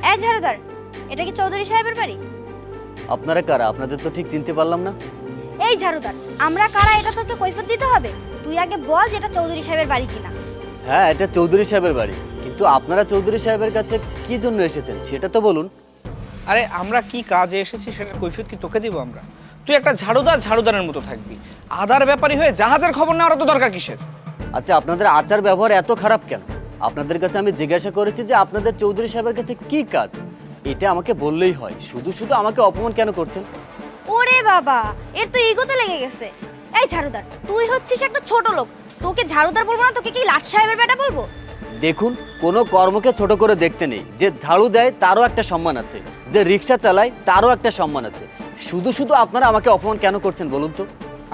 এই ঝাড়ুদার, এটা কি চৌধুরী সাহেবের বাড়ি? আপনারা কারা? আপনাদের তো ঠিক চিনতে পারলাম না। এই ঝাড়ুদার, আমরা কারা এটা তোকে কৈফিয়ত দিতে হবে। তুই আগে বল যে এটা চৌধুরী সাহেবের বাড়ি কিনা। হ্যাঁ, এটা চৌধুরী সাহেবের বাড়ি, কিন্তু আপনারা চৌধুরী সাহেবের কাছে কি জন্য এসেছেন সেটা তো বলুন। আরে আমরা কি কাজে এসেছি সেটা কৈফিয়ত কি তোকে দিব আমরা? তুই একটা ঝাড়ুদারের মতো থাকবি। আদার ব্যাপারী হয়ে জাহাজের খবর নেওয়ার তো দরকার কিসের? আচ্ছা, আপনাদের আচার ব্যবহার এত খারাপ কেন? আপনাদের কাছে আমি জিজ্ঞাসা করেছি যে আপনাদের চৌধুরী সাহেবের কাছে কি কাজ, এটা আমাকে বললেই হয়। শুধু শুধু আমাকে অপমান কেন করছেন? ওরে বাবা, এর তো ইগোতে লেগে গেছে। এই ঝাড়ুদার, তুই হচ্ছিস একটা ছোট লোক, তোকে ঝাড়ুদার বলবো না, তোকে কি লাট সাহেবের বেটা বলবো? দেখুন, কোনো কর্মকে ছোট করে দেখতে নেই। যে ঝাড়ু দেয় তারও একটা সম্মান আছে, যে রিক্সা চালায় তারও একটা সম্মান আছে। শুধু শুধু আপনারা আমাকে অপমান কেন করছেন বলুন তো?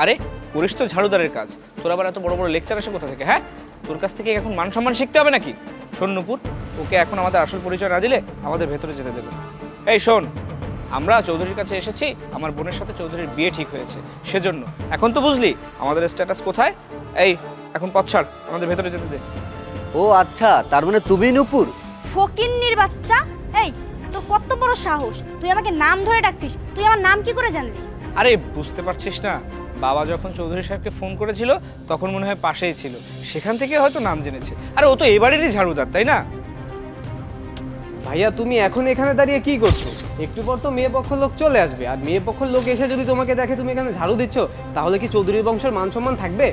আরে করিস তো ঝাড়ুদারের কাজ, তোর আবার এত বড় বড় লেকচার আসে কোথা থেকে? হ্যাঁ, তোর কাছ থেকে এখন মান সম্মান শিখতে হবে নাকি? শোন নূপুর, ওকে এখন আমাদের আসল পরিচয় না দিলে আমাদের ভেতরে যেতে দেবে। এই শোন, আমরা চৌধুরীর কাছে এসেছি, আমার বোনের সাথে চৌধুরীর বিয়ে ঠিক হয়েছে, সেজন্য। এখন তো বুঝলি আমাদের স্ট্যাটাস কোথায়। এই এখন পথ ছাড়, আমাদের ভেতরে যেতে দে। ও আচ্ছা, তার মানে তুমি নূপুর? ফকিন্নির বাচ্চা, এই তোর কত বড় সাহস, তুই আমাকে নাম ধরে ডাকছিস? তুই আমার নাম কি করে জানলি? আরে বুঝতে পারছিস না, বাবা যখন চৌধুরী সাহেবকে ফোন করেছিল তখন মনে হয় পাশেই ছিল, সেখান থেকে হয়তো নাম জেনেছে। আরে ও তো এবারেরই ঝাড়ুদার, তাই না? ভাইয়া তুমি এখন এখানে দাঁড়িয়ে কি করছো? একটু পর তো মেয়ে পক্ষের লোক চলে আসবে, আর মেয়ে পক্ষের লোক এসে যদি তোমাকে দেখে তুমি এখানে ঝাড়ু দিচ্ছ, তাহলে কি চৌধুরী বংশের মান সম্মান থাকবে?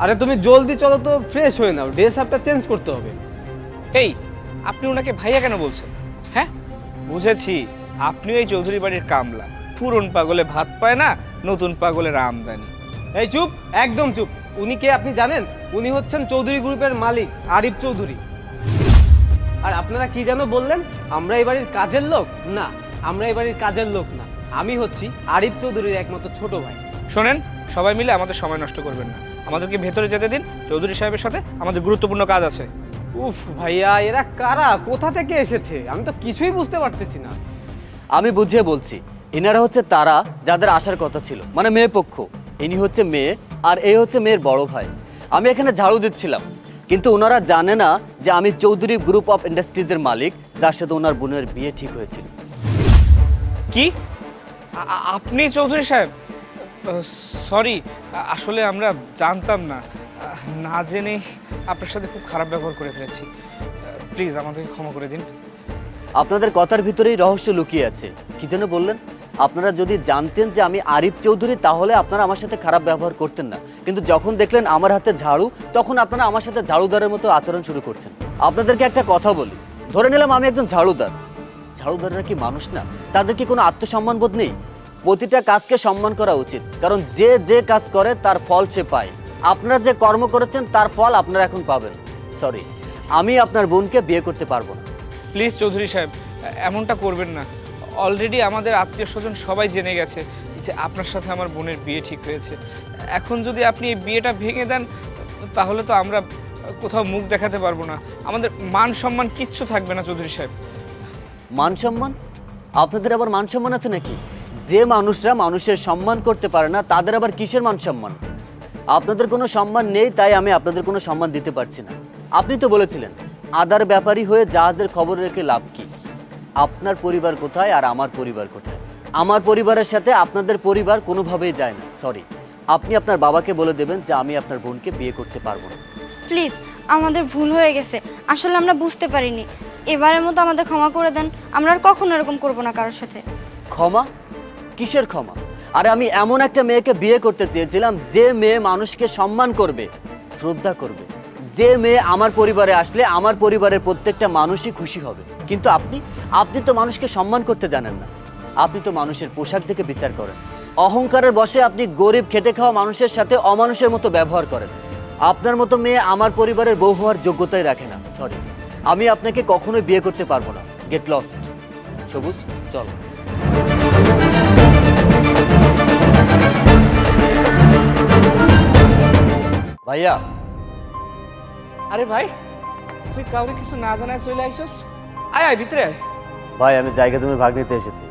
আরে তুমি জলদি চলো তো, ফ্রেশ হয়ে নাও, ড্রেস আপটা চেঞ্জ করতে হবে। এই আপনি ওনাকে ভাইয়া কেন বলছেন? হ্যাঁ বুঝেছি, আপনিও এই চৌধুরী বাড়ির কামলা। পুরন পাগলে ভাত পায় না, নতুন পাগলের আমদানি। এই চুপ, একদম চুপ। উনি কে আপনি জানেন? উনি হচ্ছেন চৌধুরী গ্রুপের মালিক আরিফ চৌধুরী। আর আপনারা কি যেন বললেন, আমরা এই বাড়ির কাজের লোক? না, আমরা এই বাড়ির কাজের লোক না, আমি হচ্ছি আরিফ চৌধুরীর একমাত্র ছোট ভাই। শোনেন, সবাই মিলে আমাদের সময় নষ্ট করবেন না, আমাদেরকে ভেতরে যেতে দিন। চৌধুরী সাহেবের সাথে আমাদের গুরুত্বপূর্ণ কাজ আছে। উফ ভাইয়া, এরা কারা, কোথা থেকে এসেছে? আমি তো কিছুই বুঝতে পারতেছি না। আমি বুঝিয়ে বলছি, এনারা হচ্ছে তারা যাদের আসার কথা ছিল, মানে মেয়ে পক্ষ। ইনি হচ্ছে মেয়ে, আর এই হচ্ছে মেয়ের বড় ভাই। আমি এখানে ঝাড়ু দিচ্ছিলাম, কিন্তু ওনারা জানে না যে আমি চৌধুরী গ্রুপ অফ ইন্ডাস্ট্রিজের মালিক, যার সাথে ওনার বোনের বিয়ে ঠিক হয়েছিল। কি আপনি চৌধুরী সাহেব? সরি, আসলে আমরা জানতাম না, না জেনে আপনার সাথে খুব খারাপ ব্যবহার করে ফেলেছি। প্লিজ আমাদেরকে ক্ষমা করে দিন। আপনাদের কথার ভিতরেই রহস্য লুকিয়ে আছে। কি যেন বললেন? আপনারা যদি জানতেন যে আমি আরিফ চৌধুরী, তাহলে আপনারা আমার সাথে খারাপ ব্যবহার করতেন না। কিন্তু যখন দেখলেন আমার হাতে ঝাড়ু, তখন আপনারা আমার সাথে ঝাড়ুদারের মতো আচরণ শুরু করছেন। আপনাদেরকে একটা কথা বলি, ধরে নিলাম আমি একজন ঝাড়ুদার। ঝাড়ুদাররা কি মানুষ না? তাদের কি কোনো আত্মসম্মান বোধ নেই? প্রতিটা কাজকে সম্মান করা উচিত, কারণ যে যে কাজ করে তার ফল সে পায়। আপনারা যে কর্ম করেছেন তার ফল আপনারা এখন পাবেন। সরি, আমি আপনার বোনকে বিয়ে করতে পারবো না। প্লিজ চৌধুরী সাহেব, এমনটা করবেন না। অলরেডি আমাদের আত্মীয় স্বজন সবাই জেনে গেছে যে আপনার সাথে আমার বোনের বিয়ে ঠিক হয়েছে। এখন যদি আপনি এই বিয়েটা ভেঙে দেন, তাহলে তো আমরা কোথাও মুখ দেখাতে পারবো না, আমাদের মান সম্মান কিচ্ছু থাকবে না চৌধুরী সাহেব। মান সম্মান? আপনাদের আবার মান সম্মান আছে নাকি? যে মানুষরা মানুষের সম্মান করতে পারে না, তাদের আবার কিসের মান সম্মান? আপনাদের কোনো সম্মান নেই, তাই আমি আপনাদের কোনো সম্মান দিতে পারছি না। আপনি তো বলেছিলেন আদার ব্যাপারী হয়ে জাহাজের খবর রেখে লাভ কি? আপনার পরিবার কোথায় আর আমার পরিবার কোথায়? আমার পরিবারের সাথে আপনাদের পরিবার কোনোভাবেই যায় না। সরি, আপনি আপনার বাবাকে বলে দেবেন যে আমি আপনার বোনকে বিয়ে করতে পারবো না। প্লিজ, আমাদের ভুল হয়ে গেছে, আসলে আমরা বুঝতে পারিনি। এবারের মতো আমাদের ক্ষমা করে দেন, আমরা আর কখনো এরকম করবো না কারোর সাথে। ক্ষমা? কিসের ক্ষমা? আরে আমি এমন একটা মেয়েকে বিয়ে করতে চেয়েছিলাম যে মেয়ে মানুষকে সম্মান করবে, শ্রদ্ধা করবে, যে মেয়ে আমার পরিবারে আসলে আমার পরিবারের প্রত্যেকটা মানুষই খুশি হবে। কিন্তু আপনি তো মানুষকে সম্মান করতে জানেন না। আপনি তো মানুষের পোশাক দেখে বিচার করেন। অহংকারের বশে আপনি গরিব খেটে খাওয়া মানুষের সাথে অমানুষের মতো ব্যবহার করেন। আপনার মতো মেয়ে আমার পরিবারের বউ হওয়ার যোগ্যতাই রাখে না। সরি, আমি আপনাকে কখনোই বিয়ে করতে পারবো না। Get lost. সবুজ, চল। ভাইয়া। আরে ভাই, তুই কাউরে কিছু না জানায় চলে আইসস? আয় আয় ভিতরে আয়। ভাই, আমি জায়গা জমির ভাগ নিতে এসেছি।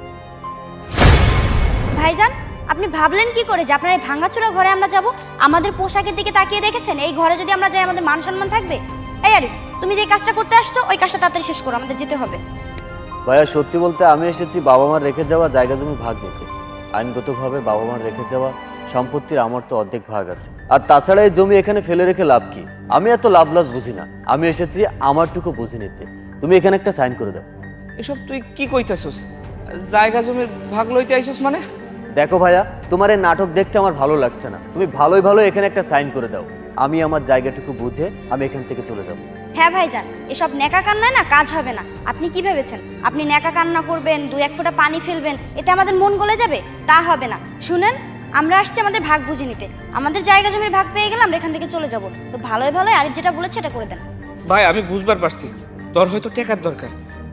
ভাইজান, আপনি ভাবলেন কি করে যে আপনার এই ভাঙাচোরা ঘরে আমরা যাব? আমাদের পোশাকের দিকে তাকিয়ে দেখেছেন এই ঘরে যদি আমরা যাই আমাদের মান সম্মান থাকবে? এই আরে, তুমি যে কাজটা করতে আসছো ওই কাজটা তাড়াতাড়ি শেষ করো, আমাদের যেতে হবে। ভাইয়া সত্যি বলতে আমি এসেছি বাবা মার রেখে যাওয়া জায়গা জমি ভাগ নিতে। আইনগতভাবে বাবা মার রেখে যাওয়া সম্পত্তির আমার তো অর্ধেক ভাগ আছে, আর তাছাড়া এই জমি এখানে ফেলে রেখে লাভ কি? আমি এত লাভ লস বুঝি না, আমি এসেছি আমারটুকু বুঝে নিতে। তুমি এখানে একটা সাইন করে দাও। এসব তুই কি কইতাছস? জায়গা জমির ভাগ লইতে আইছস মানে? দেখো ভাইয়া, তোমার এই নাটক দেখতে আমার ভালো লাগছে না। তুমি ভালোই ভালো এখানে একটা সাইন করে দাও। আমি আমার জায়গাটুকু বুঝে আমি এখান থেকে চলে যাব। হ্যাঁ ভাইজান, এসব ন্যাকা কান্নায় না কাজ হবে না। আপনি কি ভেবেছেন আপনি ন্যাকা কান্না করবেন, 2-1 ফোঁটা পানি ফেলবেন, এতে আমাদের মন গলে যাবে? তা হবে না। শুনেন, আমরা আসছি আমাদের ভাগ বুঝে নিতে। আমাদের জায়গা জমির ভাগ পেয়ে গেলে আমরা এখান থেকে চলে যাব। তো ভালোই ভালোই আরিফ যেটা বলেছে সেটা করে দেন। ভাই আমি বুঝবার পারছি তোর হয়তো টাকার দরকার।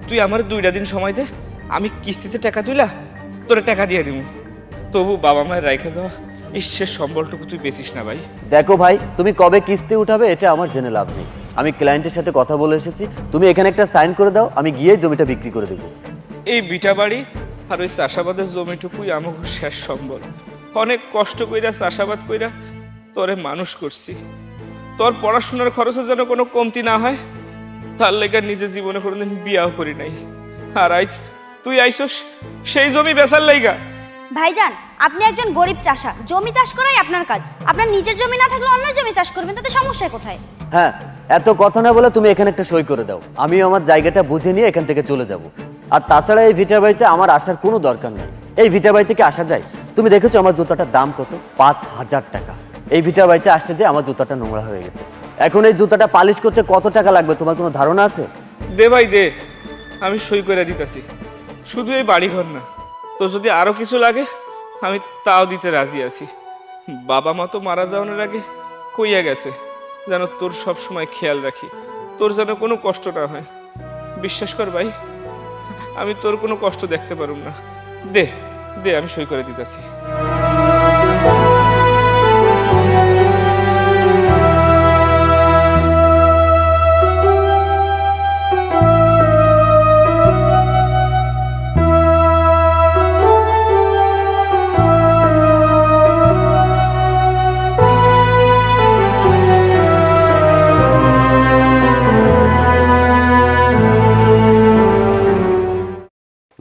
তুই আমার 2টা দিন সময় দে, আমি কিস্তিতে টাকা তুইলা তোরে টাকা দিয়ে দিব। তবু বাবা মায়ের রাইখা যাওয়া এই শেষ সম্বলটুকু তুই বেচিস না ভাই। দেখো ভাই, তুমি কবে কিস্তি উঠাবে এটা আমার জেনে লাভ নেই। আমি ক্লায়েন্টের সাথে কথা বলে এসেছি, তুমি এখানে একটা সাইন করে দাও, আমি গিয়ে জমিটা বিক্রি করে দেবো। এই বিটা বাড়ি আর ওই চাষাবাদের জমিটুকুই আমার শেষ সম্বল। অনেক কষ্ট কইরা চাষাবাদ কইরা তোরে মানুষ করছি। তোর পড়াশোনার খরচে যেন কোনো কমতি না হয়, তার লেগে নিজে জীবনে কোনোদিন বিয়াও করি নাই। আর তুই আইসস সেই জমি বেচার লাইগা। ভাইজান, আপনি একজন গরিব চাষা, জমি চাষ করাই আপনার কাজ। আপনার নিজের জমি না থাকলে অন্য জমি চাষ করবেন, তাতে সমস্যা কোথায়? হ্যাঁ, এত কথা না বলে তুমি এখানে একটা সই করে দাও। আমি আমার জায়গাটা বুঝে নিয়ে এখান থেকে চলে যাব। আর তাছাড়া এই ভিটা বাড়িতে আমার আসার কোনো দরকার নেই। এই ভিটা বাড়ি থেকে আসা যায়? তুমি দেখেছো আমার জুতাটার দাম কত? 5,000 টাকা। এই ভিটা বাড়িতে আসতে যে আমার জুতাটা নোংরা হয়ে গেছে। এখন এই জুতাটা পালিশ করতে কত টাকা লাগবে তোমার কোনো ধারণা আছে? দে ভাই দে, আমি সই করে দিতেছি। শুধু এই বাড়িঘর না, তো যদি আরো কিছু লাগে আমি তাও দিতে রাজি আছি। বাবা মা তো মারা যাওয়ার আগে কইয়া গেছে যেন তোর সব সময় খেয়াল রাখি, তোর যেন কোনো কষ্ট না হয়। বিশ্বাস কর ভাই, আমি তোর কোনো কষ্ট দেখতে পারুম না। দে দে, আমি সই করে দিতেছি।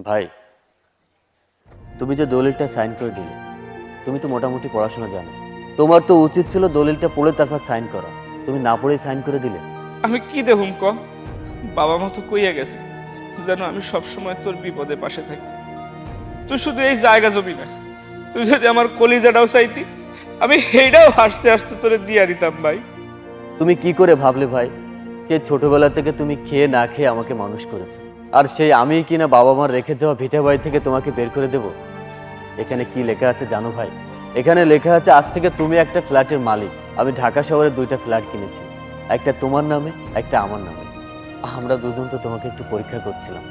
ভাই, তুমি যে দলিলটা সাইন করে দিলে, তুমি তো মোটামুটি পড়াশোনা জানো। তোমার তো উচিত ছিল দলিলটা পড়ে তারপর সাইন করা। তুমি না পড়েই সাইন করে দিলে। আমি কি দেহুম ক? বাবা মা তো কইয়া গেছে যেন আমি সবসময় তোর বিপদে পাশে থাকি। তুই শুধু এই জায়গা জমি না, তুই যদি আমার কলিজাটাও চাইতি, আমি সেইটাও হাসতে হাসতে তোরে দিয়া দিতাম ভাই। তুমি কি করে ভাবলে ভাই, সেই ছোটবেলা থেকে তুমি খেয়ে না খেয়ে আমাকে মানুষ করেছো, আর সেই আমি কিনা বাবা মার রেখে যাওয়া ভিটা বাড়ি থেকে তোমাকে বের করে দেব? এখানে কি লেখা আছে জানো ভাই? এখানে লেখা আছে আজ থেকে তুমি একটা ফ্ল্যাটের মালিক। আমি ঢাকা শহরে 2টা ফ্ল্যাট কিনেছি, একটা তোমার নামে, একটা আমার নামে। আমরা দুজন তো তোমাকে একটু পরীক্ষা করছিলাম।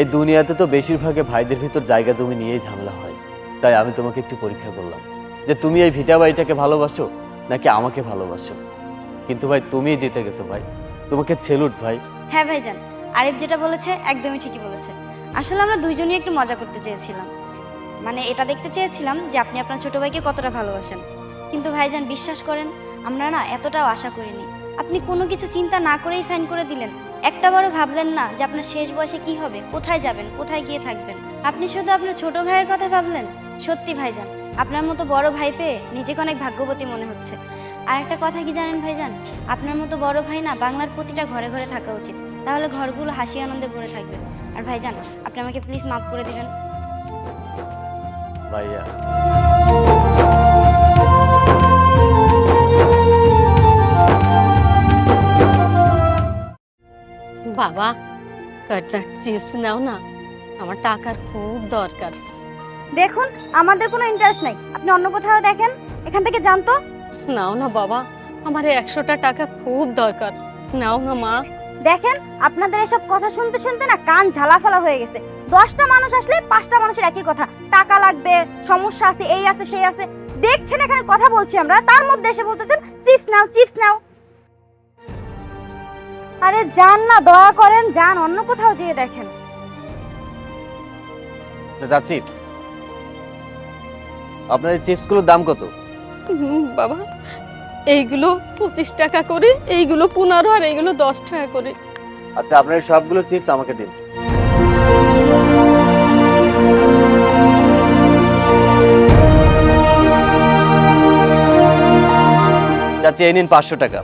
এই দুনিয়াতে তো বেশিরভাগে ভাইদের ভিতর জায়গা জমি নিয়েই ঝামেলা হয়। তাই আমি তোমাকে একটু পরীক্ষা করলাম যে তুমি এই ভিটা বাড়িটাকে ভালোবাসো নাকি আমাকে ভালোবাসো। কিন্তু ভাই তুমি জিতে গেছো ভাই, তোমাকে সেলুট ভাই। হ্যাঁ ভাইজান, আরিফ যেটা বলেছে একদমই ঠিকই বলেছে। আসলে আমরা দুইজনই একটু মজা করতে চেয়েছিলাম, মানে এটা দেখতে চেয়েছিলাম যে আপনি আপনার ছোট ভাইকে কতটা ভালোবাসেন। কিন্তু ভাইজান বিশ্বাস করেন, আমরা না এতটাও আশা করিনি। আপনি কোনো কিছু চিন্তা না করেই সাইন করে দিলেন। একটাবারও ভাবলেন না যে আপনার শেষ বয়সে কি হবে, কোথায় যাবেন, কোথায় গিয়ে থাকবেন। আপনি শুধু আপনার ছোট ভাইয়ের কথা ভাবলেন। সত্যি ভাইজান, আপনার মতো বড় ভাই পেয়ে নিজেকে অনেক ভাগ্যবতী মনে হচ্ছে। আর একটা কথা কি জানেন ভাইজান, আপনার মতো বড় ভাই না বাংলার প্রতিটা ঘরে ঘরে থাকা উচিত, তাহলে ঘরগুলো হাসি আনন্দে ভরে থাকবে। আর ভাইজান, আপনি আমাকে প্লিজ মাফ করে দিবেন। ভাইয়া, বাবা, কয়েকটা চিপস নাও না, আমার টাকার খুব দরকার। দেখুন, আমাদের কোনো ইন্টারেস্ট নাই, আপনি অন্য কোথাও দেখেন। এখান থেকে যান তো। নাও না বাবা, আমার 100টা টাকা খুব দরকার, নাও না মা। দেখেন, আপনাদের এসব কথা শুনতে শুনতে না কান ঝালাফালা হয়ে গেছে। 10টা মানুষ আসলে 5টা মানুষের একই কথা, টাকা লাগবে, সমস্যা আছে, এই আছে সেই আছে। দেখছেন এখানে কথা বলছি আমরা, তার মধ্যে এসে বলতেছেন চিপস নাও, চিপস নাও। আরে যান না, দয়া করেন যান, অন্য কোথাও যেয়ে দেখেন। যাচ্ছি। আপনার এই চিপসগুলোর দাম কত? বাবা, এইগুলো 25 টাকা করে, এইগুলো 15 আর এইগুলো 10 টাকা করে। আচ্ছা, আপনার সবগুলো চিপস আমাকে দিন। চাচি এই নিন 500 টাকা।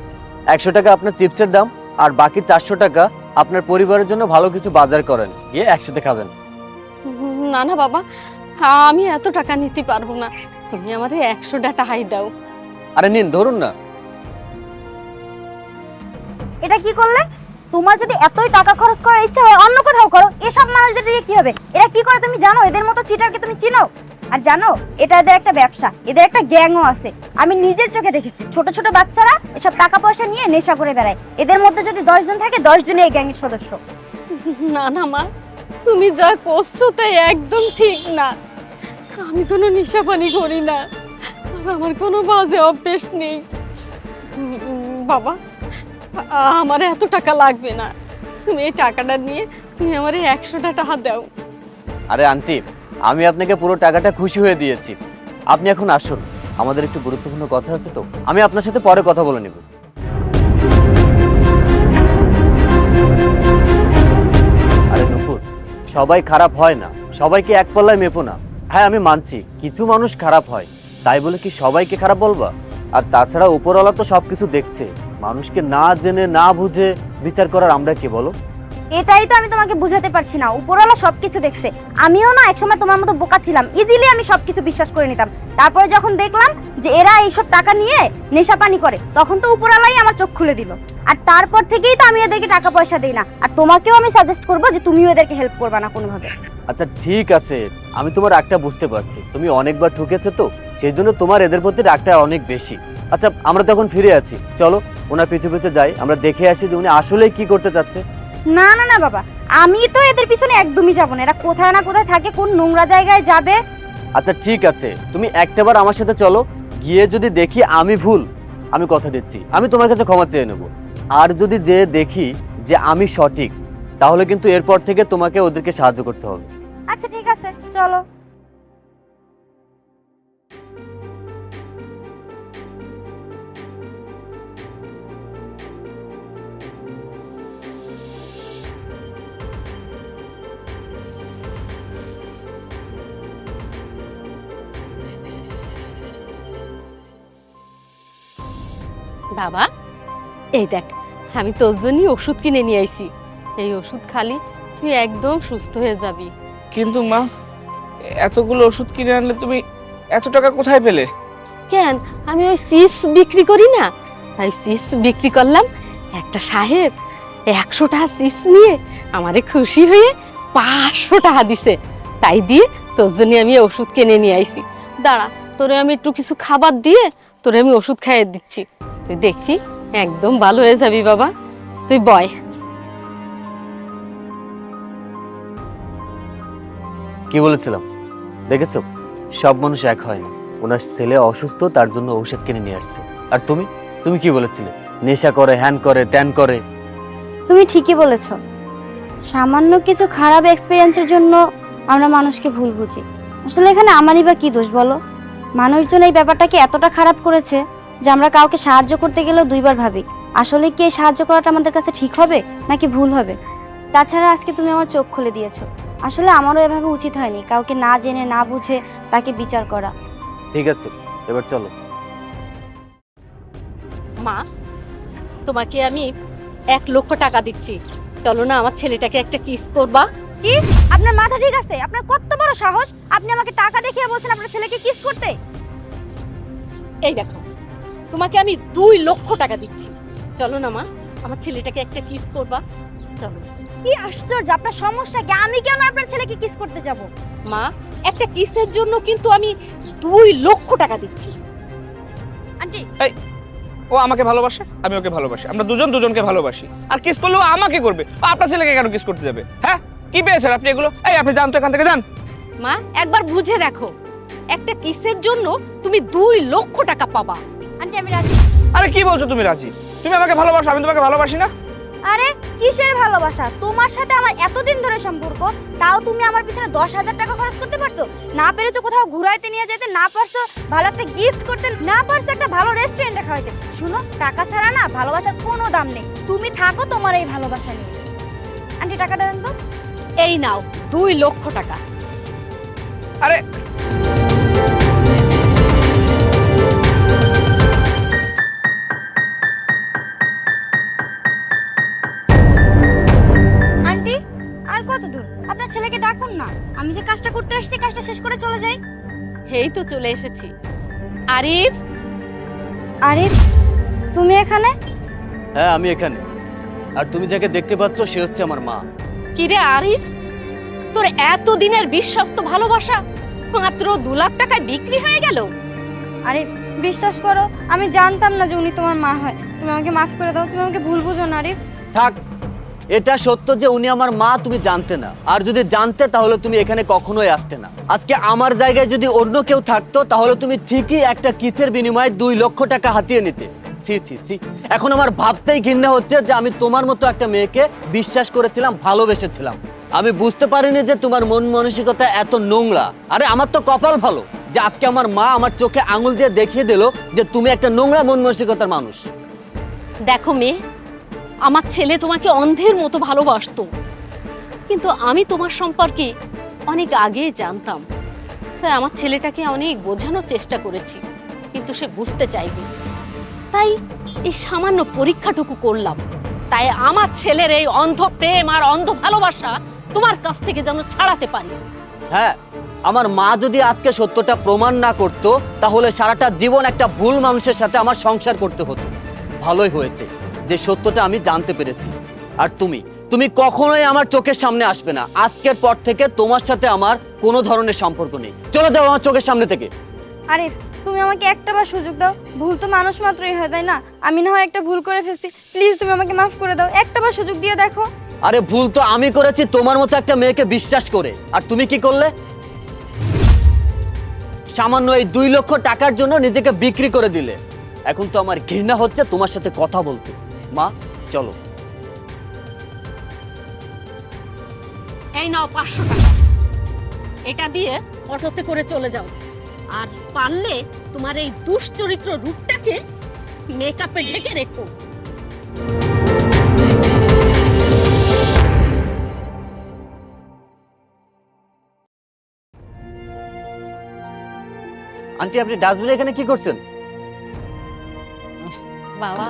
100 টাকা আপনার চিপসের দাম, আর বাকি 400 টাকা আপনার পরিবারের জন্য ভালো কিছু বাজার করেন, গিয়ে একসাথে খাবেন। না না বাবা, আমি এত টাকা নিতে পারবো না, তুমি আমারে 100 টাকাই দাও। আরে নিন, ধরুন না। এটা কি করলে? তোমার যদি এতই টাকা খরচ করার ইচ্ছা হয় অন্য কোথাও করো, এসব মানুষদের দিয়ে কি হবে? এরা কি করে তুমি জানো? এদের মতো চিটারকে তুমি চিনো? আর জানো এটা এদের একটা ব্যবসা, এদের একটা গ্যাংও আছে। আমি নিজের চোখে দেখেছি, ছোট ছোট বাচ্চারা এসব টাকা পয়সা নিয়ে নেশা করে বেড়ায়। এদের মধ্যে যদি 10 জন থাকে 10 জনই এই গ্যাংয়ের সদস্য। না না মা, তুমি যা করছো তাই একদম ঠিক না। আমি কোনো নেশাপানি করি না, আর আমার কোনো বাজে অভ্যেস নেই। বাবা, আমার এত টাকা লাগবে না, তুমি এই টাকাটা নিয়ে তুমি আমার 100 টাকা দাও। আরে আন্টি, আমি আপনাকে পুরো টাকাটা খুশি হয়ে দিয়েছি, আপনি এখন আসুন, আমাদের একটু গুরুত্বপূর্ণ কথা আছে তো, আমি আপনার সাথে পরে কথা বলে নেব। আরে নুপুর, সবাই খারাপ হয় না, সবাইকে এক পাল্লায় মেপো না। হ্যাঁ আমি মানছি কিছু মানুষ খারাপ হয়, তাই বলে কি সবাইকে খারাপ বলবা? আর তাছাড়া উপরওয়ালা তো সবকিছু দেখছে, মানুষকে না জেনে না বুঝে বিচার করার আমরা কি বলো? এটাই তো আমি তোমাকে বুঝাতে পারছি না। উপরওয়ালা সবকিছু দেখছে, আমিও না একসময় তোমার মতো বোকা ছিলাম, ইজিলি আমি সবকিছু বিশ্বাস করে নিতাম। তারপরে যখন দেখলাম যে এরা এইসব টাকা নিয়ে নেশা পানি করে, তখন তো উপরওয়ালাই আমার চোখ খুলে দিল। আর তারপর থেকেই তো আমি এদেরকে টাকা পয়সা দিই না। আর তোমাকেও আমি সাজেস্ট করবো যে তুমিও এদেরকে হেল্প করবা না কোনোভাবে। আচ্ছা ঠিক আছে, আমি তোমার রাগটা বুঝতে পারছি, তুমি অনেকবার ঠকেছো তো, সেই জন্য তোমার এদের প্রতি রাগটা অনেক বেশি। আচ্ছা আমরা তো এখন ফিরে আছি, চলো ওনার পিছু পিছু যাই, আমরা দেখে আসি যে উনি আসলেই কি করতে চাচ্ছে। না না না বাবা, আমি তো এদের পিছনে একদমই যাবো না। এরা কোথায় না কোথায় থাকে, কোন নোংরা জায়গায় যাবে। আচ্ছা ঠিক আছে, তুমি একটাবার আমার সাথে চলো, গিয়ে যদি দেখি আমি ভুল, আমি কথা দিচ্ছি আমি তোমার কাছে ক্ষমা চেয়ে নেব। আর যদি যে দেখি যে আমি সঠিক, তাহলে কিন্তু এরপর থেকে তোমাকে ওদেরকে সাহায্য করতে হবে। আচ্ছা ঠিক আছে, চলো। বাবা, এই দেখ, আমি তোর জন্যই ওষুধ কিনে নিয়ে আইছি। এই ওষুধ খালি তুই একদম সুস্থ হয়ে যাবি। কিন্তু মা, এতগুলো ওষুধ কিনে আনলে তুমি এত টাকা কোথায় পেলে? কেন, আমি ওই চিপস বিক্রি করি না, তাই চিপস বিক্রি করলাম। একটা সাহেব 100 টাকা চিপস নিয়ে আমারে খুশি হয়ে 500 টাকা দিছে, তাই দিয়ে তোর জন্য আমি ওষুধ কিনে নিয়ে আইছি। দাঁড়া, তোরে আমি একটু কিছু খাবার দিয়ে তোরে আমি ওষুধ খাইয়ে দিচ্ছি, তুই দেখবি একদম ভালো হয়ে যাবি বাবা। তুই বয়। কি বলেছিলাম দেখেছো, সব মানুষ এক হয় না। ওনার ছেলে অসুস্থ, তার জন্য ঔষধ কিনে নিয়ে আসছে। আর তুমি তুমি কি বলেছিলে? নেশা করে, হ্যান করে, ত্যান করে। তুমি ঠিকই বলেছো, সামান্য কিছু খারাপ এক্সপেরিয়েন্সের জন্য আমরা মানুষকে ভুল বুঝি। আসলে এখানে আমারই বা কি দোষ বলো? মানুষজন এই ব্যাপারটাকে এতটা খারাপ করেছে যে আমরা কাউকে সাহায্য করতে গেলেও দুইবার ভাবি আসলে কি এই সাহায্য করাটা আমাদের কাছে ঠিক হবে নাকি ভুল হবে। তাছাড়া আজকে তুমি আমার চোখ খুলে দিয়েছো, আসলে আমারও এভাবে উচিত হয়নি কাউকে না জেনে না বুঝে তাকে বিচার করা। ঠিক আছে, এবার চলো। মা, তোমাকে আমি 1 লক্ষ টাকা দিচ্ছি, চলো না আমার ছেলেটাকে একটা কিস করবা। কি? আপনার মাথা ঠিক আছে? আপনার কত বড় সাহস, আপনি আমাকে টাকা দেখিয়ে বলছেন আপনার ছেলেকে কিস করতে? এই দেখো, তোমাকে আমি 2 লক্ষ টাকা দিচ্ছি, চলো না মা আমার ছেলেটাকে একটা কিস করবা, চলো। কি আশ্চর্য, আপনার সমস্যা কি? আমি কেন আপনার ছেলেকে কিস করতে যাব? মা, একটা কিসের জন্য কিন্তু আমি 2 লক্ষ টাকা দিচ্ছি। আন্টি, ও আমাকে ভালোবাসে, আমি ওকে ভালোবাসি, আমরা দুজন দুজনকে ভালোবাসি। আর কিস করলেও আমাকে করবে, আপনার ছেলেকে কেন কিস করতে যাবে? হ্যাঁ, কি পেয়েছেন আপনি এগুলো? এই আপনি যান তো এখান থেকে, যান। মা, একবার বুঝে দেখো, একটা কিসের জন্য তুমি 2 লক্ষ টাকা পাবা। আন্টি আমি রাজি। আরে কি বলছো তুমি? রাজি? তুমি আমাকে ভালোবাসো, আমি তোমাকে ভালোবাসি না? আরে কিসের ভালোবাসা? তোমার সাথে আমার এতদিন ধরে সম্পর্ক, তাও তুমি আমার পিছনে 10,000 টাকা খরচ করতে পারছো? না পেরেছো কোথাও ঘুরাইতে নিয়ে যেতে, না পারছো ভালো একটা গিফট করতে, না পারছো একটা ভালো রেস্টুরেন্টে খাওয়াইতে। শুনো, টাকা ছাড়া না ভালোবাসার কোনো দাম নেই। তুমি থাকো তোমার এই ভালোবাসা নিয়ে। আন্টি টাকাটা দেন তো। এই নাও 2 লক্ষ টাকা। আরে কত দূর? আপনার ছেলেকে ডাকুন না, আমি যে কাজটা করতে এসেছি কাজটা শেষ করে চলে যাই। এই তো চলে এসেছি। আরিফ, আরিফ, তুমি এখানে? হ্যাঁ আমি এখানে। আর তুমি যাকে দেখতে পাচ্ছ সে হচ্ছে আমার মা। কি রে আরিফ, তোর এত দিনের বিশ্বস্ত ভালোবাসা মাত্র 2 লাখ টাকায় বিক্রি হয়ে গেল? আরে বিশ্বাস করো, আমি জানতাম না যে উনি তোমার মা হয়। তুমি আমাকে মাফ করে দাও, তুমি আমাকে ভুল বুঝো না আরিফ। থাক, এটা সত্য যে উনি আমার মা তুমি জানতে না, আর যদি জানতে তাহলে তুমি এখানে কখনোই আসতে না। আজকে আমার জায়গায় যদি অন্য কেউ থাকতো তাহলে তুমি ঠিকই একটা কিসের বিনিময়ে 2 লক্ষ টাকা হাতিয়ে নিতে। ছি ছি ছি, এখন আমার ভাবতেই ঘৃণা হচ্ছে যে আমি তোমার মতো একটা মেয়েকে বিশ্বাস করেছিলাম, ভালোবেসেছিলাম। আমি বুঝতে পারিনি যে তোমার মন মানসিকতা এত নোংরা। আরে আমার তো কপাল ভালো যে আজকে আমার মা আমার চোখে আঙুল দিয়ে দেখিয়ে দিল যে তুমি একটা নোংরা মন মানসিকতার মানুষ। দেখো মেয়ে, আমার ছেলে তোমাকে অন্ধের মতো ভালোবাসতো, কিন্তু আমি তোমার সম্পর্কে অনেক আগে জানতাম। তাই আমার ছেলেটাকে অনেক বোঝানোর চেষ্টা করেছি, কিন্তু সে বুঝতে চাইবে। তাই এই সামান্য পরীক্ষাটুকু করলাম। তাই আমার ছেলের এই অন্ধ প্রেম আর অন্ধ ভালোবাসা তোমার কাছ থেকে যেন ছাড়াতে পারি। হ্যাঁ, আমার মা যদি আজকে সত্যটা প্রমাণ না করতো তাহলে সারাটা জীবন একটা ভুল মানুষের সাথে আমার সংসার করতে হতো। ভালোই হয়েছে যে সত্যটা আমি জানতে পেরেছি। আর তুমি কখনোই আমার চোখের সামনে আসবে না। আজকের পর থেকে তোমার সাথে আমার কোনো ধরনের সম্পর্ক নেই। চলে যাও আমার চোখের সামনে থেকে। আরিফ, তুমি আমাকে একটাবার সুযোগ দাও। ভুল তো মানুষ মাত্রই হয়, তাই না? আমি না হয় একটা ভুল করে ফেলছি, প্লিজ তুমি আমাকে মাফ করে দাও। একটাবার সুযোগ দিয়ে দেখো। আরে ভুল তো আমি করেছি তোমার মতো একটা মেয়েকে বিশ্বাস করে। আর তুমি কি করলে? সামান্য এই 2 লক্ষ টাকার জন্য নিজেকে বিক্রি করে দিলে। এখন তো আমার ঘৃণা হচ্ছে তোমার সাথে কথা বলতে। মা চলো। এই নাও 500 টাকা, এটা দিয়ে অটোতে করে চলে যাও। আর পারলে তোমার এই দুশ্চরিত্র রূপটাকে মেকআপে ঢেকে রেখো। আন্টি, আপনি ডাস্টবিনে এখানে কি করছেন? বাবা,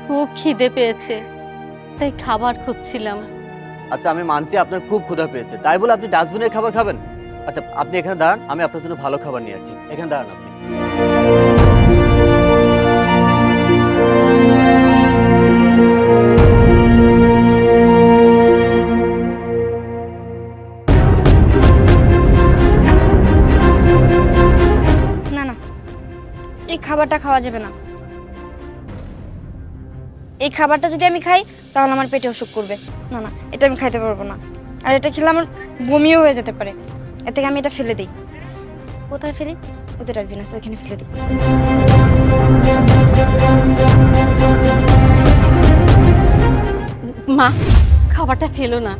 খুব খিদে পেয়েছে, তাই খাবার খুঁজছিলাম। আচ্ছা আমি মানছি আপনার খুব ক্ষুধা পেয়েছে, তাই বলে আপনি ডাস্টবিনের খাবার খাবেন? আচ্ছা আপনি এখানে দাঁড়ান, আমি আপনার জন্য ভালো খাবার নিয়ে আসছি। এখানে দাঁড়ান আপনি। না না, এই খাবারটা খাওয়া যাবে না। এই খাবারটা যদি আমি খাই তাহলে আমার পেটে অসুখ করবে। না না, এটা আমি খাইতে পারবো না। আর এটা খেলে আমার বমিও হয়ে যেতে পারে। এর থেকে আমি এটা ফেলে দিই। কোথায় ফেলি? ওদের ডাস্টবিন আছে, ওইখানে ফেলে দিই। মা, খাবারটা ফেলো না,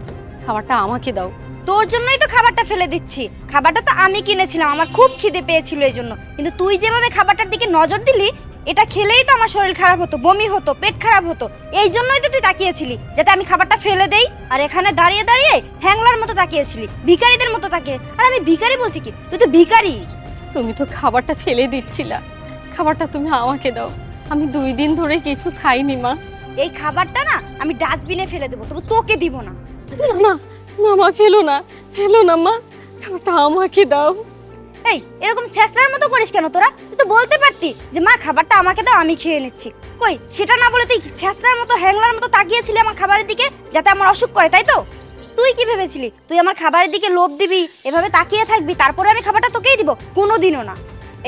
খাবারটা আমাকে দাও। তোর জন্যই তো খাবারটা ফেলে দিচ্ছি। খাবারটা তো আমি কিনেছিলাম, আমার খুব খিদে পেয়েছিল এই জন্য। কিন্তু তুই যেভাবে খাবারটার দিকে নজর দিলি, এটা খেলেই তো আমার শরীর খারাপ হতো, বমি হতো, পেট খারাপ হতো। এই জন্যই তো তুই তাকিয়েছিলি যাতে আমি খাবারটা ফেলে দেই। আর এখানে দাঁড়িয়ে দাঁড়িয়ে হ্যাংলার মতো তাকিয়েছিলি, ভিখারিদের মতো তাকিয়ে। আর আমি ভিখারি বলছি কি? তুই তো ভিখারি। তুমি তো খাবারটা ফেলে দিচ্ছিলা, খাবারটা তুমি আমাকে দাও। আমি 2 দিন ধরে কিছু খাইনি মা। এই খাবারটা না আমি ডাস্টবিনে ফেলে দেবো, তবে তোকে দিব না। না না না মা, ফেলো না, ফেলো না মা, খাবারটা আমাকে দাও। এই এরকম ছেঁচড়ার মতো করিস কেন তোরা? তুই তো বলতে পারতি যে মা খাবারটা আমাকে দাও, আমি খেয়ে নিচ্ছি। কই, সেটা না বলে তুই ছেঁচড়ার মতো হ্যাংলার মতো তাকিয়েছিলি আমার খাবারের দিকে যাতে আমার অসুখ করে, তাই তো? তুই কি ভেবেছিলি তুই আমার খাবারের দিকে লোভ দিবি, এভাবে তাকিয়ে থাকবি, তারপরে আমি খাবারটা তোকেই দিব? কোনোদিনও না।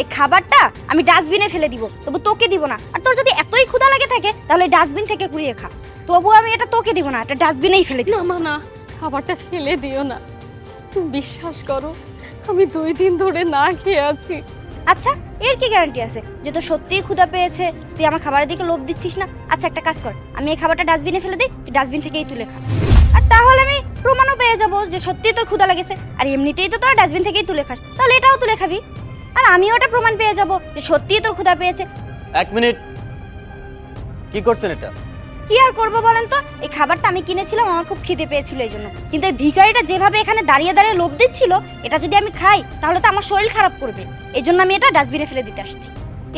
এই খাবারটা আমি ডাস্টবিনে ফেলে দিব, তবু তোকে দিব না। আর তোর যদি এতই ক্ষুধা লাগে থাকে তাহলে ডাস্টবিন থেকে কুড়িয়ে খা, তবু আমি এটা তোকে দিব না, এটা ডাস্টবিনেই ফেলে দিব। না মা না, খাবারটা ফেলে দিও না। তুমি বিশ্বাস করো, আমি 2 দিন ধরে না খেয়ে আছি। আচ্ছা, এর কি গ্যারান্টি আছে যে তোর সত্যিই ক্ষুধা পেয়েছে, তুই আমার খাবারের দিকে লোভ দিচ্ছিস না? আচ্ছা একটা কাজ কর, আমি এই খাবারটা ডাস্টবিনে ফেলে দিই, তুই ডাস্টবিন থেকেই তুলে খা। আর তাহলে আমি প্রমাণও পেয়ে যাবো যে সত্যিই তোর ক্ষুধা লেগেছে। আর এমনিতেই তো তোরা ডাস্টবিন থেকেই তুলে খাস, তাহলে এটাও তুলে খাবি। আর আমিও ওটা প্রমাণ পেয়ে যাবো যে সত্যিই তোর ক্ষুধা পেয়েছে। 1 মিনিট, কি করছেন এটা? কি আর করবো বলেন তো? এই খাবারটা আমি কিনেছিলাম, আমার খুব খিদে পেয়েছিল এই জন্য। কিন্তু এই ভিখারিটা যেভাবে এখানে দাঁড়িয়ে দাঁড়িয়ে লোভ দিচ্ছিল, এটা যদি আমি খাই তাহলে তো আমার শরীর খারাপ করবে। এই জন্য আমি এটা ডাস্টবিনে ফেলে দিতে আসছি।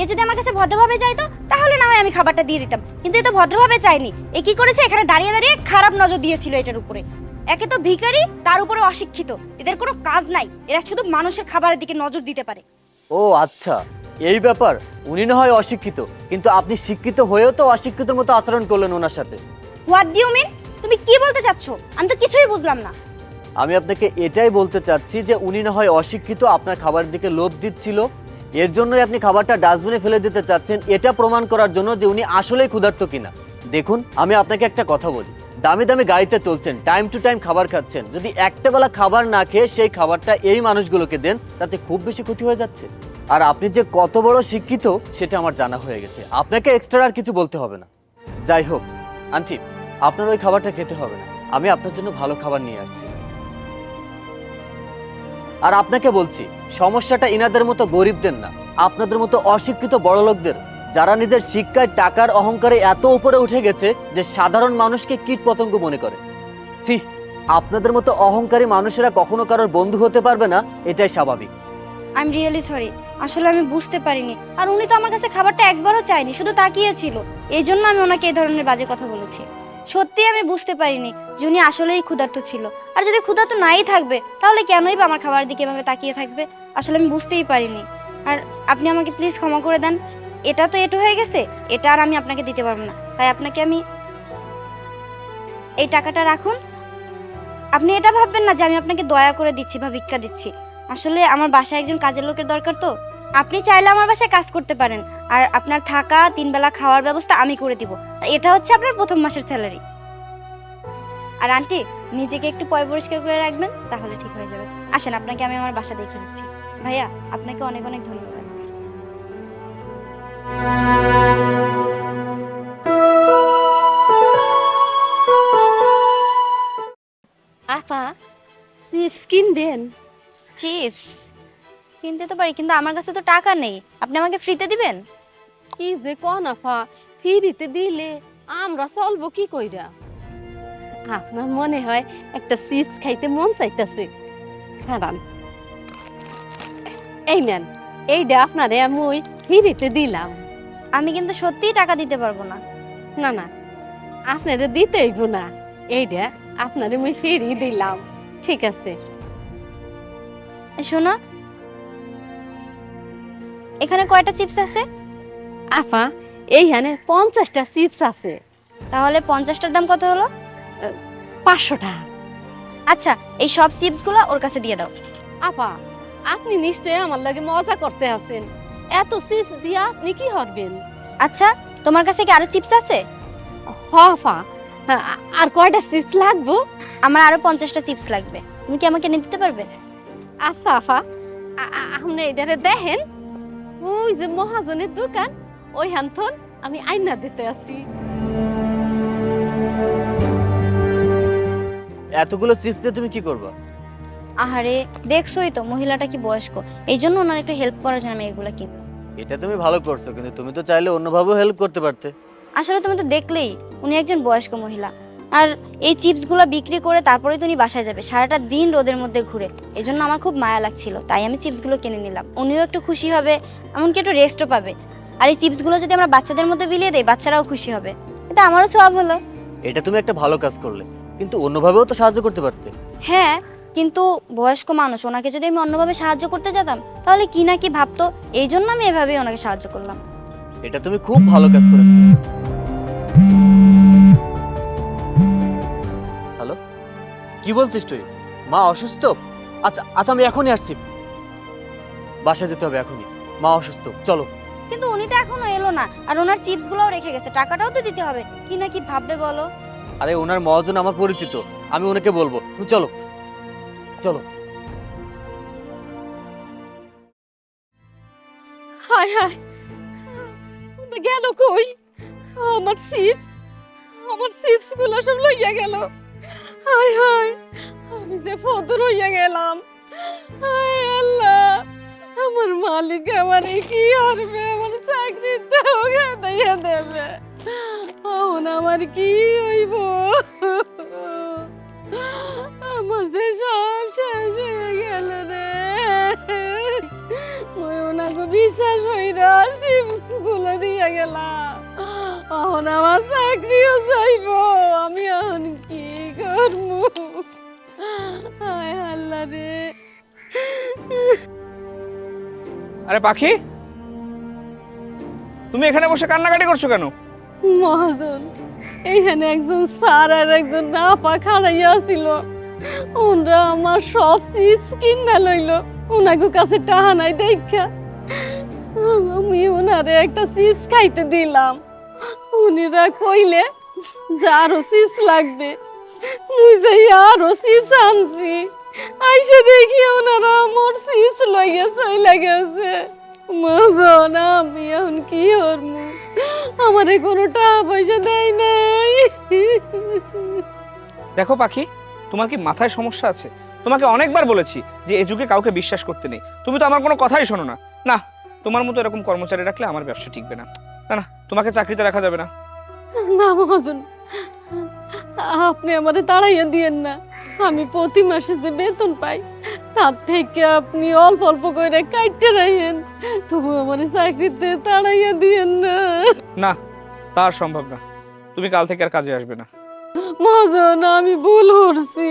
এ যদি আমার কাছে ভদ্রভাবে চাইতো তাহলে না হয় আমি খাবারটা দিয়ে দিতাম, কিন্তু এ তো ভদ্রভাবে চাইনি। এ কি করেছে? এখানে দাঁড়িয়ে দাঁড়িয়ে খারাপ নজর দিয়েছিল এটার উপরে। একে তো ভিখারি, তার উপরে অশিক্ষিত, এদের কোনো কাজ নাই, এরা শুধু মানুষের খাবারের দিকে নজর দিতে পারে। ও আচ্ছা, এই ব্যাপার। উনি না হয় অশিক্ষিত, কিন্তু আপনি শিক্ষিত হয়েও তো অশিক্ষিতের মতো আচরণ করলেন ওনার সাথে। What do you mean? তুমি কি বলতে চাচ্ছ? আমি তো কিছুই বুঝলাম না। আমি আপনাকে এটাই বলতে চাচ্ছি যে উনি না হয় অশিক্ষিত, আপনার খাবারের দিকে লোভ দিচ্ছিল, এর জন্যই আপনি খাবারটা ডাস্টবিনে ফেলে দিতে চাচ্ছেন, এটা প্রমাণ করার জন্য যে উনি আসলেই ক্ষুধার্ত কিনা। দেখুন, আমি আপনাকে একটা কথা বলি, দামি দামি গাড়িতে চলছেন, টাইম টু টাইম খাবার খাচ্ছেন, যদি একটা বেলা খাবার না খেয়ে সেই খাবারটা এই মানুষগুলোকে দেন, তাতে খুব বেশি ক্ষতি হয়ে যাচ্ছে। আর আপনি যে কত বড় শিক্ষিত সেটা আমার জানা হয়ে গেছে, আপনাকে এক্সট্রা আর কিছু বলতে হবে না। যাই হোক আন্টি, আপনার ওই খাবারটা খেতে হবে না, আমি আপনার জন্য ভালো খাবার নিয়ে আসছি। আর আপনাকে বলছি, সমস্যাটা ইনাদের মতো গরিবদের না, আপনাদের মতো অশিক্ষিত বড়লোকদের, যারা নিজের শিক্ষায় টাকার অহংকারে এত উপরে উঠে গেছে যে সাধারণ মানুষকে কীট পতঙ্গ মনে করে। ছি, আপনাদের মতো অহংকারী মানুষেরা কখনো কারোর বন্ধু হতে পারবে না, এটাই স্বাভাবিক। আই এম রিয়েলি সরি, আসলে আমি বুঝতে পারিনি। আর উনি তো আমার কাছে খাবারটা একবারও চাইনি, শুধু তাকিয়েছিল, এই জন্য আমি ওনাকে এই ধরনের বাজে কথা বলেছি। সত্যি আমি বুঝতে পারিনি যে উনি আসলেই ক্ষুধার্ত ছিল। আর যদি ক্ষুধার্ত নাই থাকবে তাহলে কেনই বা আমার খাবারের দিকে এভাবে তাকিয়ে থাকবে? আসলে আমি বুঝতেই পারিনি। আর আপনি আমাকে প্লিজ ক্ষমা করে দেন, এটা তো এটু হয়ে গেছে, এটা আর আমি আপনাকে দিতে পারবো না, তাই আপনাকে আমি এই টাকাটা রাখুন। আপনি এটা ভাববেন না যে আমি আপনাকে দয়া করে দিচ্ছি বা ভিক্ষা দিচ্ছি। আসলে আমার বাসায় একজন কাজের লোকের দরকার, তো আপনি চাইলে আমার বাসায় কাজ করতে পারেন, আর আপনার থাকা 3 বেলা খাওয়ার ব্যবস্থা আমি করে দিব। আর এটা হচ্ছে আপনার প্রথম মাসের স্যালারি। আর আন্টি, নিজেকে একটু পয় পরিষ্কার করে রাখবেন, তাহলে ঠিক হয়ে যাবে। আসেন, আপনাকে আমি আমার বাসা দেখিয়ে দিচ্ছি। ভাইয়া, আপনাকে অনেক অনেক ধন্যবাদ। আপা, চিপস কিনবেন? চিপস কিনতে তো পারি, কিন্তু আমার কাছে তো টাকা নেই। আপনি আমাকে ফ্রিতে দিবেন? কি যে কোন আপা, ফ্রিতে দিলে আমরা চলবো কি কইরা? আপনার মনে হয় একটা চিপস খাইতে মন চাইতেছে, খারান এই নেন, এইটা আপনারে আমি ফ্রিতে দিলাম। আমি কিন্তু সত্যিই টাকা দিতে পারবো না। না না, আপনারে দিতে হইব না, এইটা আপনারে মুই ফ্রি দিলাম। ঠিক আছে। শোনো, এখানে কয়টা চিপস আছে? আপা, এইখানে 50টা চিপস আছে। তাহলে 50টার দাম কত হলো? 500 টাকা। আচ্ছা, এই সব চিপসগুলো ওর কাছে দিয়ে দাও। আপা, আপনি নিশ্চয়ই আমার লাগে মজা করতে আছেন, এত চিপস দিয়া আপনি কি করবেন? আচ্ছা, তোমার কাছে কি আরো চিপস আছে? হ আপা, আর কয়টা চিপস লাগবো? আমার আরো 50টা চিপস লাগবে, তুমি কি আমাকে এনে দিতে পারবে? আচ্ছা আপা, আপনি এটারে দেখেন, ওই যে মহাজনের দোকান, ওই হানথন আমি আইনা দিতে আসি। এতগুলো চিপস দিয়ে তুমি কি করবা? আহারে, দেখছোই তো মহিলাটা কি বয়স্ক, এই জন্য ওনার একটু হেল্প করার জন্য আমি এগুলো কিনবো। এটা তুমি ভালো করছো, কিন্তু তুমি তো চাইলে অন্যভাবেও হেল্প করতে পারতে। আসলে তুমি তো দেখলেই উনি একজন বয়স্ক মহিলা, আর এই চিপসগুলো বিক্রি করে তারপরেই তো উনি বাসায় যাবে, সারাটা দিন রোদের মধ্যে ঘুরে। এই জন্য আমার খুব মায়া লাগছিল, তাই আমি চিপসগুলো কিনে নিলাম। উনিও একটু খুশি হবে, এমনকি একটু রেস্টও পাবে। আর এই চিপসগুলো যদি আমরা বাচ্চাদের মধ্যে বিলিয়ে দেই, বাচ্চারাও খুশি হবে। এটা আমারও স্বভাব হলো। এটা তুমি একটা ভালো কাজ করলে, কিন্তু অন্যভাবেও তো সাহায্য করতে পারতে। হ্যাঁ, কিন্তু বয়স্ক মানুষ, ওনাকে যদি আমি অন্যভাবে সাহায্য করতে যেতাম তাহলে কি না কি ভাবতো, এই জন্য আমি এভাবেই ওনাকে সাহায্য করলাম। এটা তুমি খুব ভালো কাজ করেছো। হ্যালো, কি বলছিস তুই? মা অসুস্থ? আচ্ছা আচ্ছা, আমি এখনই আসছি, বাসায় যেতে হবে এখনই, মা অসুস্থ, চলো। কিন্তু উনি তো এখনো এলো না, আর ওনার চিপসগুলোও রেখে গেছে, টাকাটাও তো দিতে হবে, কি না কি ভাববে বলো? আরে ওনার মহাজন আমার পরিচিত, আমি ওনাকে বলবো, তুমি চলো চলো। হায় হায়, ওটা গেল কই? আমার চিপস গুলো সব লইয়া গেল। হায় হায়, আমি যে ফদর হইয়া গেলাম। হায় আল্লাহ, আমার মালিক আমারে কি করবে? আমার চাকরি দাও গাদাইয়া দেবে, এখন আমার কি হইব? আমার যে সব শেষ হয়ে গেল রে। মই ওনাকে বিশ্বাস হইরা চিপস গুলো দিয়া গেলাম, এখন আমার চাকরিও যাইব, আমি এখন কি করবো? রে। আরে পাখি, তুমি এখানে বসে কান্নাকাটি করছো কেন? মহাজন, এইখানে একজন স্যার আর একজন আপা খাড়াইয়া ছিল। ওনরা আমার সব চিপস কিনা লইল, ওনাকে কাছে টাহা নাই দেখা আমি ওনারে একটা চিপস খাইতে দিলাম। উনিরা কইলে যে আরো চিপস লাগবে, মুই যাই আরো চিপস আনছি। আইসা দেখি ওনারা আমার চিপস লইয়া চইলা গেছে। মহাজন, আমি এখন কি করবো? আমারে কোনো টাকা পয়সা দেয় নাই। দেখো পাখি, তোমার কি মাথায় সমস্যা আছে? তোমাকে অনেকবার বলেছি যে এই যুগে কাউকে বিশ্বাস করতে নেই, তুমি তো আমার কোনো কথাই শোনো না। না, তোমার মতো এরকম কর্মচারী রাখলে আমার ব্যবসা টিকবে না। না না, তোমাকে চাকরিতে রাখা যাবে না। না মহাজন, আপনি আমারে তাড়াইয়া দিয়েন না। আমি প্রতি মাসে যে বেতন পাই তার থেকে আপনি অল্প অল্প করে কাটতে রাখেন, তবু আমার চাকরিতে তাড়াইয়া দিয়েন না। না, তার সম্ভব না। তুমি কাল থেকে আর কাজে আসবে না। মহাজন, আমি ভুল করছি,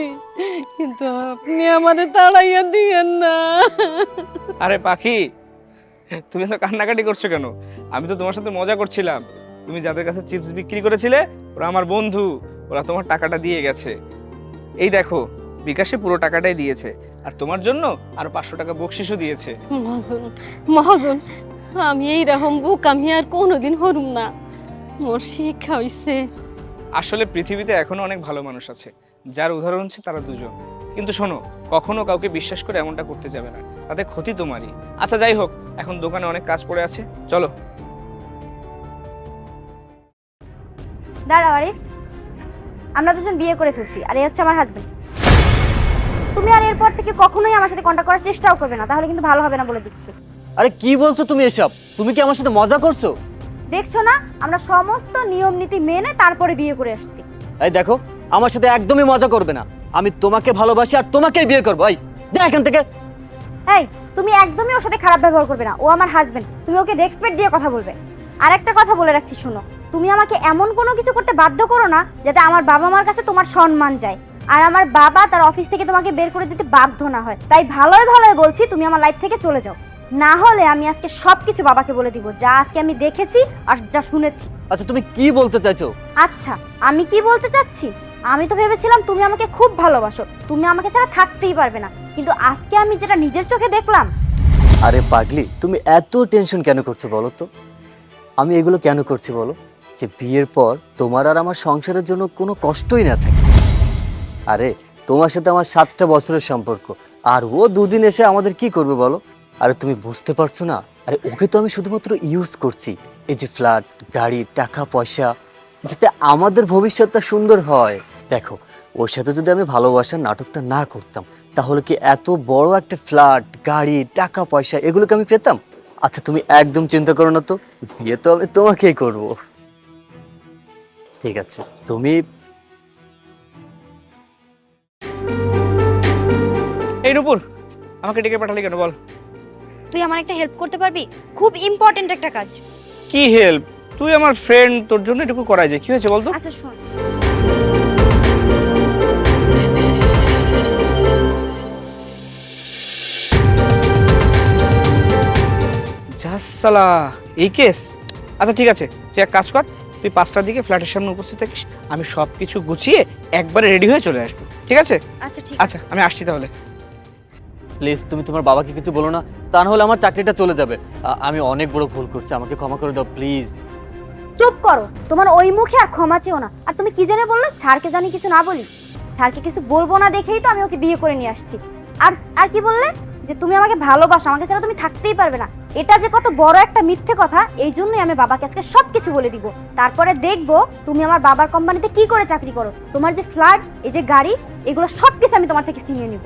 কিন্তু আপনি আমারে তাড়াইয়া দিয়েন না। আরে পাখি, তুমি তো কান্নাকাটি করছো কেন? আমি তো তোমার সাথে মজা করছিলাম। তুমি যাদের কাছে চিপস বিক্রি করেছিলে ওরা আমার বন্ধু, ওরা তোমার টাকাটা দিয়ে গেছে। এই দেখো, বিকাশে পুরো টাকাটাই দিয়েছে, আর তোমার জন্য আরো 500 টাকা বকশিশও দিয়েছে। মহাজন, মহাজন, আমি এইরকম বুক আমি আর কোনোদিন হরুম না। মোর শিক্ষা হইছে। আসলে পৃথিবীতে এখনো অনেক ভালো মানুষ আছে, যার উদাহরণ হচ্ছে তারা দুজন। কিন্তু শোনো, কখনো কাউকে বিশ্বাস করে এমনটা করতে যাবে না, তাতে ক্ষতি তোমারই। আচ্ছা যাই হোক, এখন দোকানে অনেক কাজ পড়ে আছে, চলো। দাঁড়াও আরিফ, আমরা দুজন বিয়ে করে ফেলছি, আর এই হচ্ছে আমার হাজবেন্ড। তুমি আর এরপর থেকে কখনোই আমার সাথে কন্ট্যাক্ট করার চেষ্টাও করবে না, তাহলে কিন্তু ভালো হবে না বলে দিচ্ছি। আরে কি বলছো তুমি এসব? তুমি কি আমার সাথে মজা করছো? দেখছো না, আমরা সমস্ত নিয়ম নীতি মেনে তারপরে বিয়ে করে আসছি। এই দেখো, আমার সাথে একদমই মজা করবে না। আমি তোমাকে ভালোবাসি আর তোমাকেই বিয়ে করবো। এই যা এখান থেকে। এই, তুমি একদমই ওর সাথে খারাপ ব্যবহার করবে না, ও আমার হাজবেন্ড, তুমি ওকে রেসপেক্ট দিয়ে কথা বলবে। আর একটা কথা বলে রাখছি, শোনো, তুমি আমাকে এমন কোনো কিছু করতে বাধ্য করো না যাতে আমার বাবা মার কাছে তোমার সম্মান যায়, আর আমার বাবা তার অফিস থেকে তোমাকে বের করে দিতে বাধ্য না হয়। তাই ভালোই ভালোই বলছি, তুমি আমার লাইফ থেকে চলে যাও, না হলে আমি আজকে সবকিছু বাবাকে বলে দিব, যা আজকে আমি দেখেছি আর যা শুনেছি। আচ্ছা তুমি কি বলতে চাইছো? আচ্ছা, আমি কি বলতে চাচ্ছি, আমি তো ভেবেছিলাম তুমি আমাকে খুব ভালোবাসো, তুমি আমাকে ছাড়া থাকতেই পারবে না, কিন্তু আজকে আমি যেটা নিজের চোখে দেখলাম। আরে পাগলি, তুমি এত টেনশন কেন করছো বলো তো? আমি এগুলো কেন করছি বলো? যে বিয়ের পর তোমার আর আমার সংসারের জন্য কোনো কষ্টই না থাকে। আরে তোমার সাথে আমার 7টা বছরের সম্পর্ক, আর ও দুদিন এসে আমাদের কি করবে বলো? আরে তুমি বুঝতে পারছো না? আরে ওকে তো আমি শুধুমাত্র ইউজ করছি, এই যে ফ্ল্যাট, গাড়ি, টাকা পয়সা, যাতে আমাদের ভবিষ্যৎটা সুন্দর হয়। দেখো, ওর সাথে যদি আমি ভালোবাসার নাটকটা না করতাম, তাহলে কি এত বড় একটা ফ্ল্যাট, গাড়ি, টাকা পয়সা এগুলোকে আমি পেতাম? আচ্ছা তুমি একদম চিন্তা করো না তো, বিয়ে তো আমি তোমাকেই করব। ঠিক আছে, তুমি এই রূপুর, আমাকে ডেকে পাঠালি কেন বল? তুই আমার একটা হেল্প করতে পারবি? খুব ইম্পর্টেন্ট একটা কাজ। কি হেল্প? তুই আমার ফ্রেন্ড, তোর জন্য এটুকু করাই যায়। কি হয়েছে বলতো? আচ্ছা শোন, জাসালা, এই কেস? আচ্ছা ঠিক আছে, তুই এক কাজ কর, তুই 5টার দিকে ফ্ল্যাটের সামনে উপস্থিত থাকিস, আমি সব কিছু গুছিয়ে একবারে রেডি হয়ে চলে আসবো। ঠিক আছে? আচ্ছা ঠিক আচ্ছা, আমি আসছি তাহলে। প্লিজ তুমি তোমার বাবাকে কিছু বলো না, তা না হলে আমার চাকরিটা চলে যাবে। আমি অনেক বড় ভুল করছি, আমাকে ক্ষমা করে দাও প্লিজ। চুপ করো, তোমার ওই মুখে আর ক্ষমা চেও না। আর তুমি কি জেনে বললে স্যারকে জানি কিছু না বলি? স্যারকে কিছু বলবো না দেখেই তো আমি ওকে বিয়ে করে নিয়ে আসছি। আর আর কি বললে যে তুমি আমাকে ভালোবাসো, আমাকে ছাড়া তুমি থাকতেই পারবে না। এটা যে কত বড় একটা মিথ্যে কথা, এই জন্যই আমি বাবাকে আজকে সবকিছু বলে দিব। তারপরে দেখবো তুমি আমার বাবার কোম্পানিতে কি করে চাকরি করো। তোমার যে ফ্ল্যাট, এই যে গাড়ি, এগুলো সবকিছু আমি তোমার থেকে ছিনিয়ে নিব।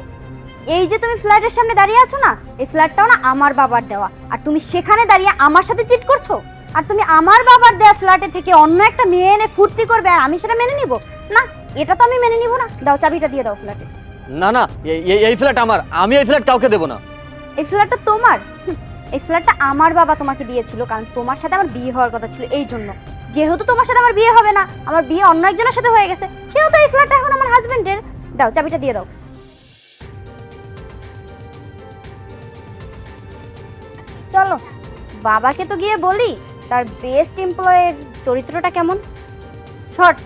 এই যে তুমি ফ্ল্যাটের সামনে দাঁড়িয়ে আছো না, এই ফ্ল্যাটটাও না আমার বাবার দেওয়া, আর তুমি সেখানে দাঁড়িয়ে আমার সাথে চিট করছো। আর তুমি আমার বাবার দেওয়া ফ্ল্যাটে থেকে অন্য একটা মেয়ে এনে ফুর্তি করবে, আর আমি সেটা মেনে নিব না? এটা তো আমি মেনে নিব না। দাও, চাবিটা দিয়ে দাও ফ্ল্যাটে। না না, এই ফ্ল্যাট আমার, আমি এই ফ্ল্যাট কাউকে দেবো না। এই ফ্ল্যাটটা তোমার? এই ফ্ল্যাটটা আমার বাবা তোমাকে দিয়েছিল, কারণ তোমার সাথে আমার বিয়ে হওয়ার কথা ছিল। এই জন্য, যেহেতু তোমার সাথে আমার বিয়ে হবে না, আমার বিয়ে অন্য একজনের সাথে হয়ে গেছে, সেহেতু এই ফ্ল্যাটটা এখন আমার হাজবেন্ডের। দাও, চাবিটা দিয়ে দাও। চলো বাবাকে তো গিয়ে বলি তার বেস্ট এমপ্লয়ের চরিত্রটা কেমন। শর্ট